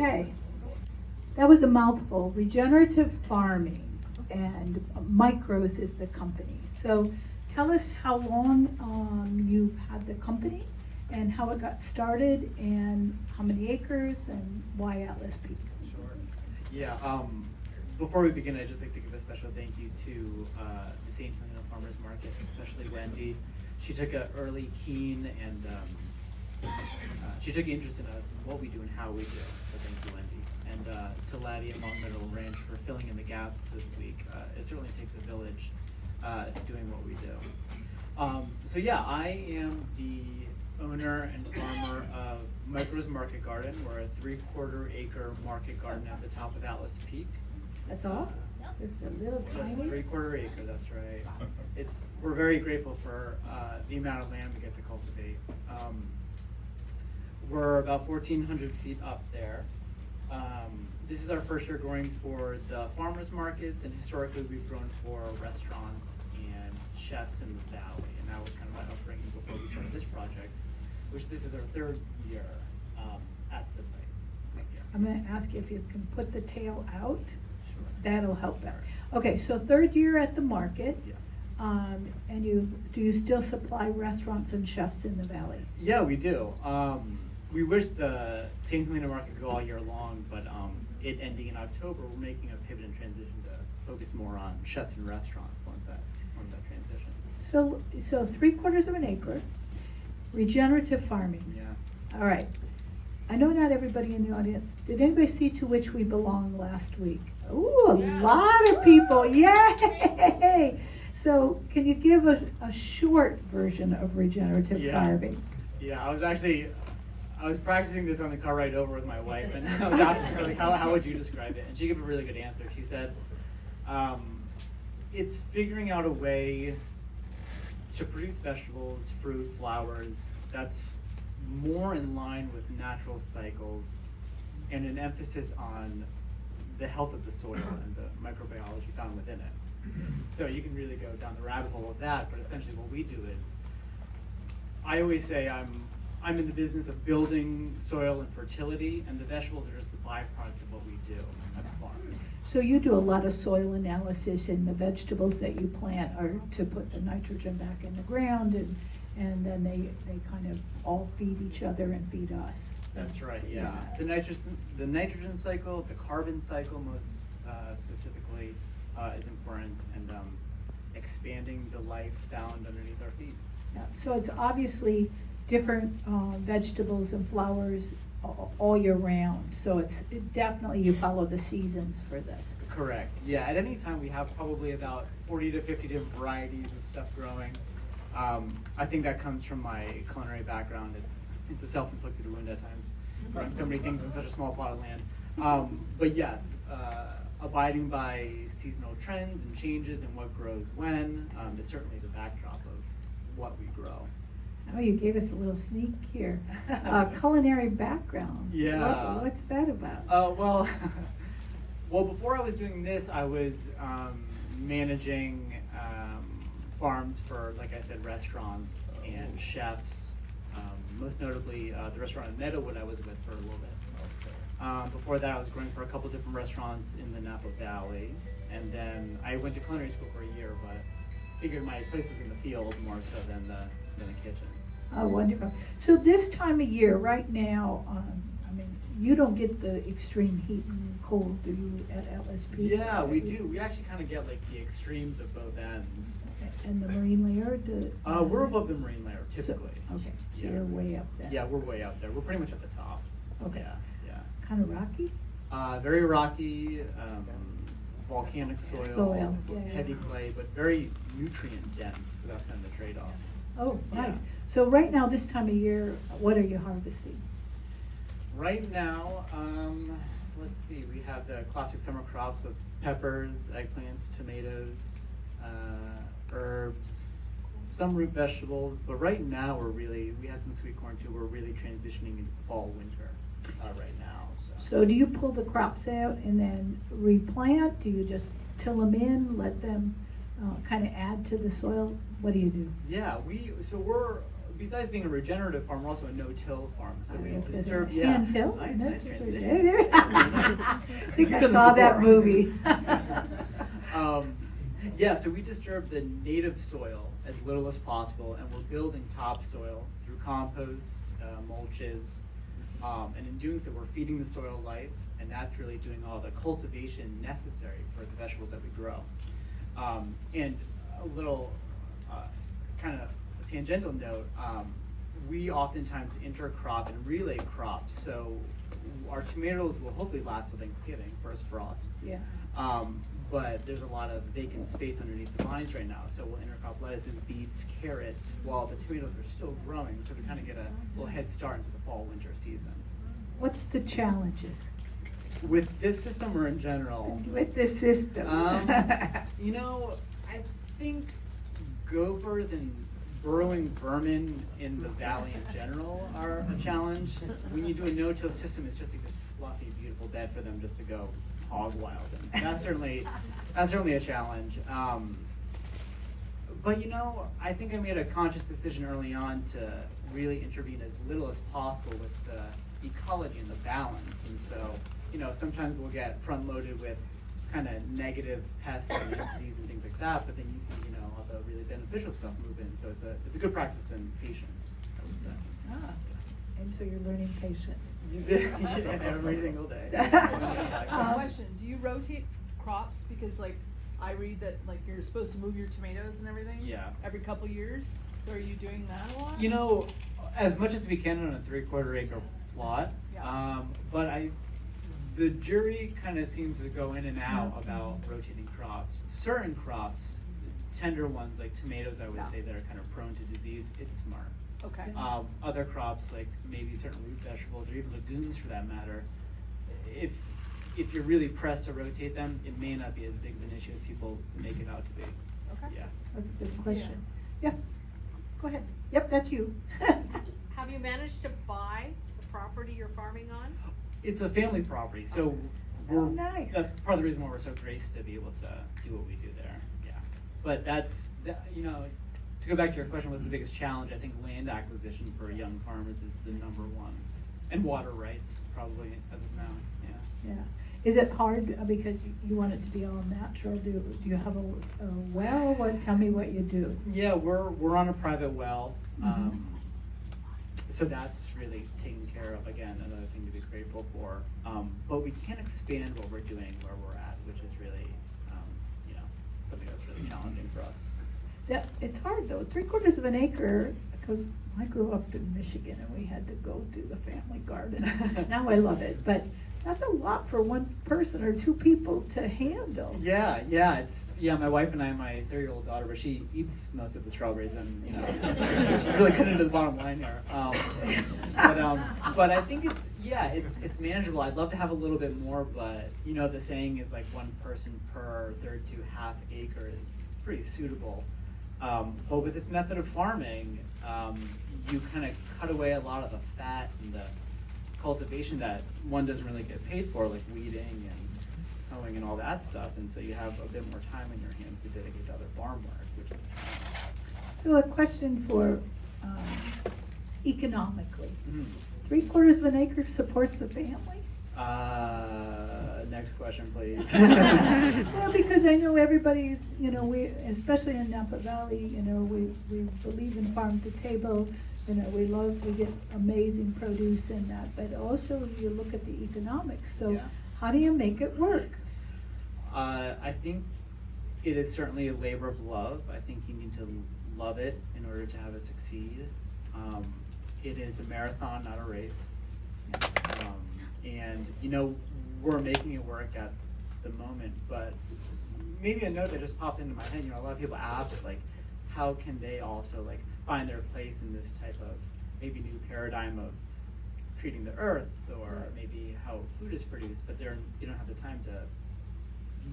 Okay, that was a mouthful. Regenerative farming, and Micros is the company. So tell us how long you've had the company and how it got started and how many acres and why Atlas Peak. Sure. Yeah. Before we begin, I'd just like to give a special thank you to the St. Helena Farmers Market, especially Wendy. She took an early, keen, and she took interest in us and what we do and how we do it. So thank you, Wendy. And to Laddie and Long Meadow Ranch for filling in the gaps this week. It certainly takes a village doing what we do. So yeah, I am the owner and farmer of Micros Market Garden. We're a 3/4 acre market garden at the top of Atlas Peak. That's all? Just a little Just tiny? 3/4 acre, that's right. We're very grateful for the amount of land we get to cultivate. We're about 1,400 feet up there. This is our first year growing for the farmers markets, and historically we've grown for restaurants and chefs in the valley, and that was kind of my upbringing before we started this project, which this is our 3rd year at the site. I'm going to ask you if you can put the tail out. Sure. That'll help better. Okay, so 3rd year at the market. Yeah. And do you still supply restaurants and chefs in the valley? Yeah, we do. We wish the St. Helena market could go all year long, but it ending in October, we're making a pivot and transition to focus more on chefs and restaurants once that transitions. So 3/4 of an acre, regenerative farming. Yeah. All right. I know not everybody in the audience. Did anybody see To Which We Belong last week? Ooh, a lot of people. Yay! So can you give a short version of regenerative farming? Yeah, I was practicing this on the car ride over with my wife, and I was asking her, like, how would you describe it? And she gave a really good answer. She said, it's figuring out a way to produce vegetables, fruit, flowers, that's more in line with natural cycles and an emphasis on the health of the soil and the microbiology found within it. So you can really go down the rabbit hole of that, but essentially what we do is, I always say I'm in the business of building soil and fertility, and the vegetables are just the byproduct of what we do at the farm. So you do a lot of soil analysis, and the vegetables that you plant are to put the nitrogen back in the ground, and then they kind of all feed each other and feed us. That's right, yeah. The nitrogen cycle, the carbon cycle most specifically is important, and expanding the life found underneath our feet. Yeah. So it's obviously different vegetables and flowers all year round. So definitely you follow the seasons for this. Correct. Yeah. At any time we have probably about 40 to 50 different varieties of stuff growing. I think that comes from my culinary background. It's a self-inflicted wound at times, growing so many things in such a small plot of land. But yes, abiding by seasonal trends and changes and what grows when is certainly the backdrop of what we grow. Oh, you gave us a little sneak here. Culinary background. Yeah. What's that about? Well, before I was doing this, I was managing farms for, like I said, restaurants and chefs. Most notably, the restaurant in Meadowwood I was with for a little bit. Before that, I was growing for a couple different restaurants in the Napa Valley, and then I went to culinary school for a year, but figured my place was in the field more so than the kitchen. Oh, wonderful. So this time of year, right now, I mean, you don't get the extreme heat and cold, do you, at Atlas Peak? Yeah, we do. We actually kind of get like the extremes of both ends. Okay. And the marine layer? We're above the marine layer, typically. Okay, so Yeah. you're way up there. Yeah, we're way up there. We're pretty much at the top. Okay. Yeah. Kind of rocky? Very rocky, volcanic soil, Yeah. heavy clay, but very nutrient dense. So that's kind of the trade-off. Oh, nice. Yeah. So right now, this time of year, what are you harvesting? Right now, let's see, we have the classic summer crops of peppers, eggplants, tomatoes, herbs, some root vegetables, but right now we had some sweet corn too. We're really transitioning into fall, winter right now. So do you pull the crops out and then replant? Do you just till them in, let them kind of add to the soil? What do you do? Yeah, we're besides being a regenerative farm, we're also a no-till farm. So we disturb. Hand till. Nice That's transition. good. think I saw that movie. Yeah, so we disturb the native soil as little as possible, and we're building topsoil through compost, mulches, and in doing so, we're feeding the soil life, and that's really doing all the cultivation necessary for the vegetables that we grow. And a little kind of tangential note, we oftentimes intercrop and relay crops, so our tomatoes will hopefully last till Thanksgiving, first frost. Yeah. But there's a lot of vacant space underneath the vines right now, so we'll intercrop lettuces, beets, carrots, while the tomatoes are still growing, so we kind of get a little head start into the fall-winter season. What's the challenges With this system or in general? with this system? You know, I think gophers and burrowing vermin in the valley in general are a challenge. When you do a no-till system, it's just like this fluffy, beautiful bed for them just to go hog wild in. So that's certainly a challenge. But you know, I think I made a conscious decision early on to really intervene as little as possible with the ecology and the balance. And so, you know, sometimes we'll get front-loaded with kind of negative pests and entities and things like that, but then you see, you know, all the really beneficial stuff move in. So it's a good practice in patience, I would say. Ah, and so you're learning patience. Yeah, every single day. Question, do you rotate crops? Because like, I read that like you're supposed to move your tomatoes and everything Yeah. every couple years. So are you doing that a lot? You know, as much as we can on a 3/4 acre plot, Yeah. but the jury kind of seems to go in and out about rotating crops. Certain crops, tender ones like tomatoes, I would Yeah. say, that are kind of prone to disease, it's smart. Okay. Other crops like maybe certain root vegetables or even legumes for that matter, if you're really pressed to rotate them, it may not be as big of an issue as people make it out to be. Okay. Yeah. That's a good question. Yeah, go ahead. Yep, that's you. Have you managed to buy the property you're farming on? It's a family property, so Oh, nice. that's part of the reason why we're so graced to be able to do what we do there. Yeah, but you know, to go back to your question, what's the biggest challenge? I think land acquisition for young farmers is the number one, and water rights probably as of now. Yeah. Yeah. Is it hard because you want it to be all natural? Do you have a well? Tell me what you do. Yeah, we're on a private well, Mhm. so that's really taken care of. Again, another thing to be grateful for. But we can't expand what we're doing where we're at, which is really, you know, something that's really challenging for us. Yeah, it's hard though. 3/4 of an acre. Because I grew up in Michigan and we had to go do the family garden. Now I love it, but that's a lot for one person or two people to handle. Yeah, my wife and I, my 3-year-old daughter, but she eats most of the strawberries, and you know, she's really cutting to the bottom line here. But I think it's manageable. I'd love to have a little bit more, but you know, the saying is like one person per 1/3 to 1/2 acre is pretty suitable. But with this method of farming, you kind of cut away a lot of the fat and the cultivation that one doesn't really get paid for, like weeding and hoeing and all that stuff, and so you have a bit more time in your hands to dedicate to other farm work, which is So a question for economically. Mhm. 3/4 of an acre supports a family? Next question, please. Well, because I know everybody's, you know, we, especially in Napa Valley, you know, we believe in farm to table. You know, we get amazing produce in that, but also you look at the economics. So Yeah. how do you make it work? I think it is certainly a labor of love. I think you need to love it in order to have it succeed. It is a marathon, not a race. And you know, we're making it work at the moment, but maybe a note that just popped into my head, you know, a lot of people ask like, how can they also like find their place in this type of maybe new paradigm of treating the earth, or maybe how food is produced, but you don't have the time to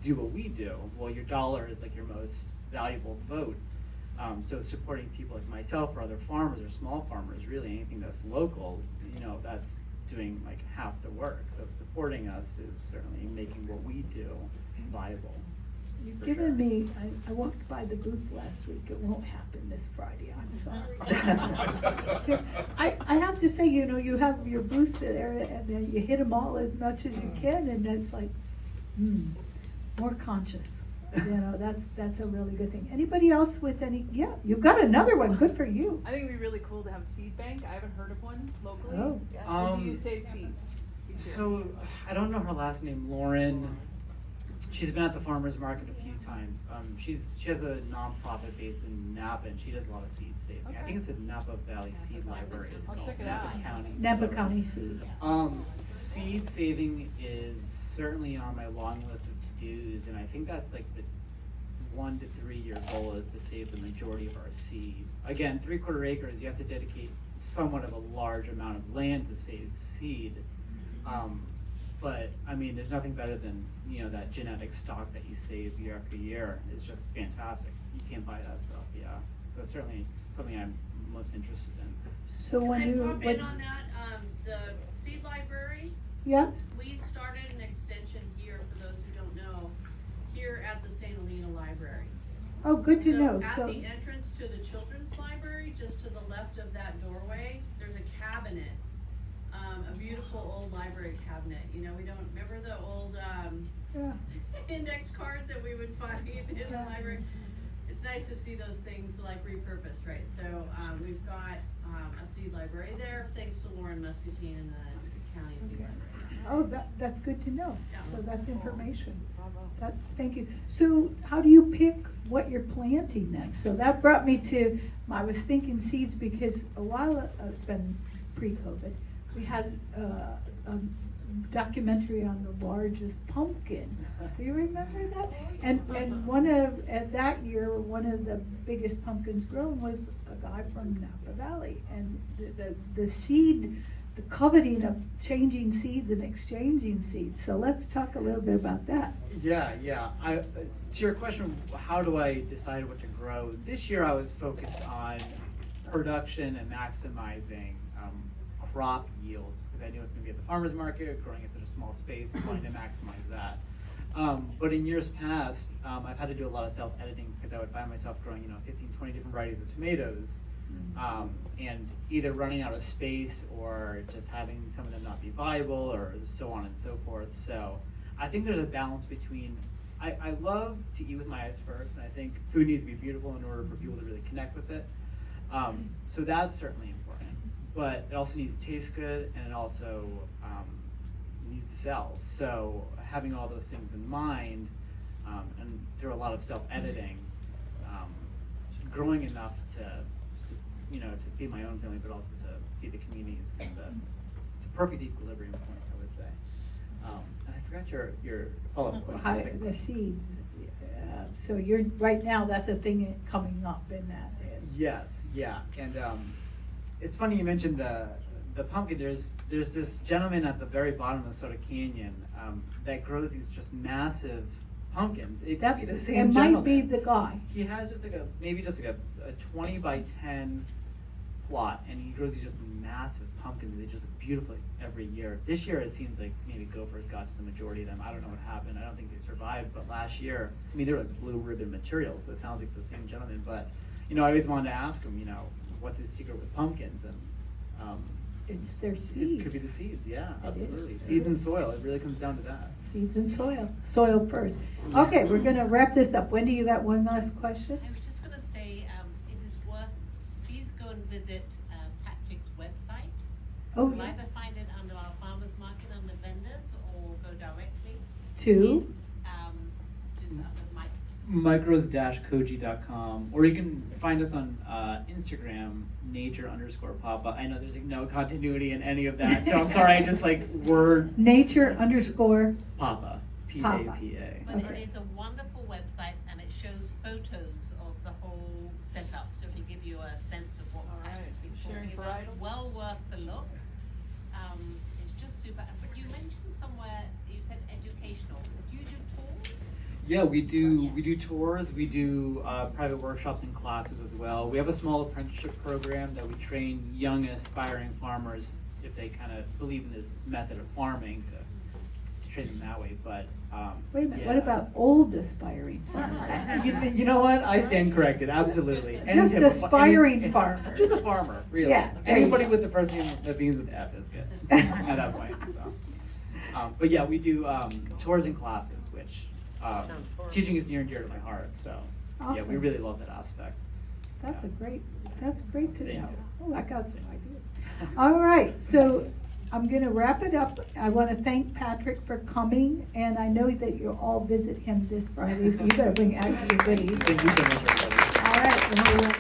do what we do. Well, your dollar is like your most valuable vote. So supporting people like myself or other farmers or small farmers, really anything that's local, you know, that's doing like half the work. So supporting us is certainly making what we do viable. You've For given sure. me, I walked by the booth last week, it won't happen this Friday, I'm sorry. I have to say, you know, you have your booths there and then you hit them all as much as you can, and that's like More conscious. That's a really good thing. Anybody else with any? Yeah, you've got another one. Good for you. I think it'd be really cool to have a seed bank. I haven't heard of one locally. Oh. Or do you save seeds? So, I don't know her last name, Lauren. She's been at the farmer's market a few times. She has a nonprofit based in Napa, and she does a lot of seed saving. I think it's the Napa Valley Seed Library. It's I'll called check it Napa out. County. Napa County Seed. Seed saving is certainly on my long list of to-dos, and I think that's like the 1 to 3 year goal is to save the majority of our seed. Again, 3/4 acres, you have to dedicate somewhat of a large amount of land to save seed. But I mean, there's nothing better than, that genetic stock that you save year after year. It's just fantastic. You can't buy that stuff, yeah. So it's certainly something I'm most interested in. So when Can you, I pop in when, on that? The seed library, yeah, we started an extension here, for those who don't know, here at the St. Helena Library. oh, good to know. At So, the entrance to the children's library, just to the left of that doorway, there's a cabinet, a beautiful old library cabinet. We don't, remember the old, yeah. index cards that we would find in the Yeah. library? It's nice to see those things like repurposed, right? So, we've got, a seed library there, thanks to Lauren Muscatine and the county seed Okay. library. Oh, that's good to know. Yeah. So that's information. Bravo. Thank you. So how do you pick what you're planting then? So that brought me to, I was thinking seeds because a while, it's been pre-COVID, we had a documentary on the largest pumpkin. Do you remember that? And at that year, one of the biggest pumpkins grown was a guy from Napa Valley. And the seed, the coveting of changing seeds and exchanging seeds. So let's talk a little bit about that. Yeah. To your question, how do I decide what to grow? This year I was focused on production and maximizing crop yield, because I knew it was going to be at the farmer's market, growing in such a small space, and wanting to maximize that. But in years past, I've had to do a lot of self-editing because I would find myself growing, 15, 20 different varieties of tomatoes, and either running out of space or just having some of them not be viable, or so on and so forth. So I think there's a balance between, I love to eat with my eyes first, and I think food needs to be beautiful in order for people to really connect with it. So that's certainly important. But it also needs to taste good, and it also needs to sell. So having all those things in mind, and through a lot of self-editing, growing enough to feed my own family, but also to feed the community is kind of the perfect equilibrium point, I would say. And I forgot your follow-up question. The seed. So you're, right now, that's a thing coming up in that. Yes, yeah, and it's funny you mentioned the pumpkin. There's this gentleman at the very bottom of Soda Canyon that grows these just massive pumpkins. It could be the same It gentleman. might be the guy. He has just like a 20 by 10 plot, and he grows these just massive pumpkins. They just look beautiful every year. This year it seems like maybe gophers got to the majority of them. I don't know what happened. I don't think they survived. But last year, they were like blue ribbon material, so it sounds like the same gentleman. But I always wanted to ask him, what's his secret with pumpkins? And It's their seeds. it could be the seeds, yeah, It absolutely. is. Seeds and soil. It really comes down to that. Seeds and soil. Soil first. Okay, we're gonna wrap this up. Wendy, you got one last question? I was just going to say, it is worth, please go and visit Patrick's website. Oh, You'll yeah. either find it under our farmers market under vendors, or go directly Two. to some of my, micros-koji.com, or you can find us on Instagram, nature_papa. I know there's like no continuity in any of that, so I'm sorry, I just like word Nature_. papa, Papa. P-A-P-A. but Okay. it is a wonderful website, and it shows photos of the whole setup, so it'll give you a sense of what All right. Patrick's been Sharing talking about. varietals? Well worth the look. It's just super, but you mentioned somewhere, you said educational, do you do tours? Yeah, we do tours, we do private workshops and classes as well. We have a small apprenticeship program that we train young and aspiring farmers, if they kind of believe in this method of farming, to train them that way. But Wait a minute, what yeah. about old aspiring farmers? You know what? I stand corrected. Absolutely. Just type of aspiring farmers. Just a farmer, really. Yeah, there you Anybody go. with the first name that begins with F is good at that point. So. But yeah, we do tours and classes, which teaching is near and dear to my heart. So yeah, we Awesome. really love that aspect. That's great to Thank know. you. Oh, I got some ideas. All right, so I'm gonna wrap it up. I wanna thank Patrick for coming, and I know that you'll all visit him this Friday, so you better bring extra goodies. Thank you so much, everybody. All right, well,